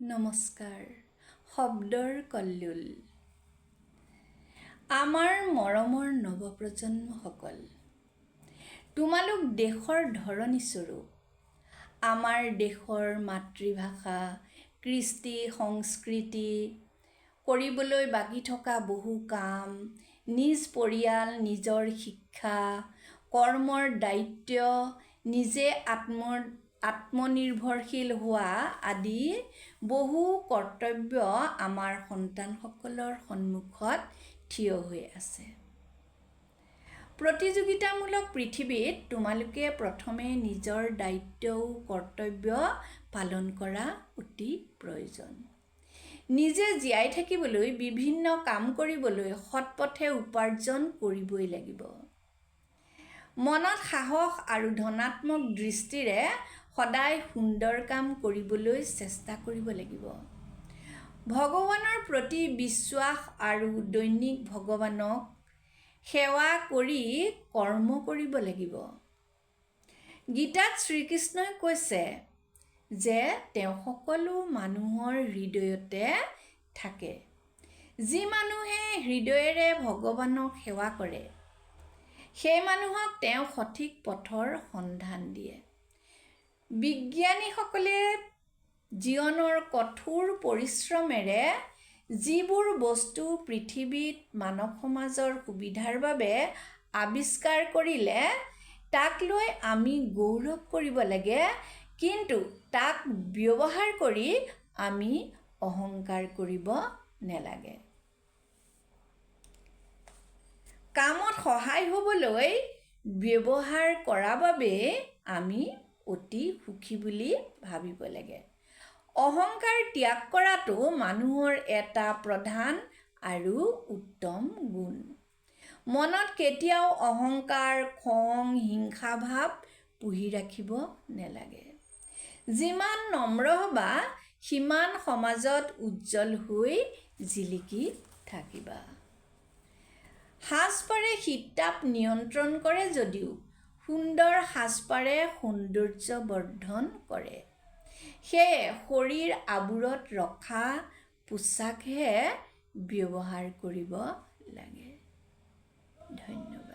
নমস্কাৰ। শব্দৰ কল্লোল। আমাৰ মৰমৰ নৱপ্ৰজন্মসকল, তোমালোক দেশৰ ধৰণী স্বৰূপ। আমাৰ দেশৰ মাতৃভাষা, কৃষ্টি সংস্কৃতি, কৰিবলৈ বাকী থকা বহু কাম, নিজ পৰিয়াল, নিজৰ শিক্ষা, কৰ্মৰ দায়িত্ব, নিজে আত্মনিৰ্ভৰশীল হোৱা আদি বহু কৰ্তব্য আমাৰ সন্তানসকলৰ সন্মুখত থিয় হৈ আছে। প্ৰতিযোগিতামূলক পৃথিৱীত তোমালোকে প্ৰথমে নিজৰ দায়িত্ব ও কৰ্তব্য পালন কৰা অতি প্ৰয়োজন। নিজে জীয়াই থাকিবলৈ, বিভিন্ন কাম কৰিবলৈ সৎপথে উপাৰ্জন কৰিবই লাগিব। মনত সাহস আৰু ধনাত্মক দৃষ্টিৰে সদায় সুন্দৰ কাম কৰিবলৈ চেষ্টা কৰিব লাগিব। ভগৱানৰ প্ৰতি বিশ্বাস আৰু দৈনিক ভগৱানক সেৱা কৰি কৰ্ম কৰিব লাগিব। গীতাত শ্ৰীকৃষ্ণই কৈছে যে তেওঁ সকলো মানুহৰ হৃদয়তে থাকে। যি মানুহে হৃদয়েৰে ভগৱানক সেৱা কৰে, সেই মানুহক তেওঁ সঠিক পথৰ সন্ধান দিয়ে। বিজ্ঞানীসকলে জীৱনৰ কঠোৰ পৰিশ্ৰমেৰে যিবোৰ বস্তু পৃথিৱীত মানৱ সমাজৰ সুবিধাৰ বাবে আৱিষ্কাৰ কৰিলে, তাক লৈ আমি গৌৰৱ কৰিব লাগে, কিন্তু তাক ব্যৱহাৰ কৰি আমি অহংকাৰ কৰিব নালাগে। কামত সহায় হ'বলৈ ব্যৱহাৰ কৰা বাবে আমি অতি সুখী বুলি ভাবিব লাগে। অহংকাৰ ত্যাগ কৰাটো মানুহৰ এটা প্ৰধান আৰু উত্তম গুণ। মনত কেতিয়াও অহংকাৰ, খং, হিংসা ভাৱ পুহি ৰাখিব নালাগে। যিমান নম্ৰ হ'বা, সিমান সমাজত উজ্জ্বল হৈ জিলিকি থাকিবা। সাজপাৰে শীত-তাপ নিয়ন্ত্ৰণ কৰে যদিও সুন্দৰ সাজপাৰে সৌন্দৰ্য বৰ্ধন কৰে। সেয়ে শৰীৰ আৱোৰত ৰখা পোছাকহে ব্যৱহাৰ কৰিব লাগে। ধন্যবাদ।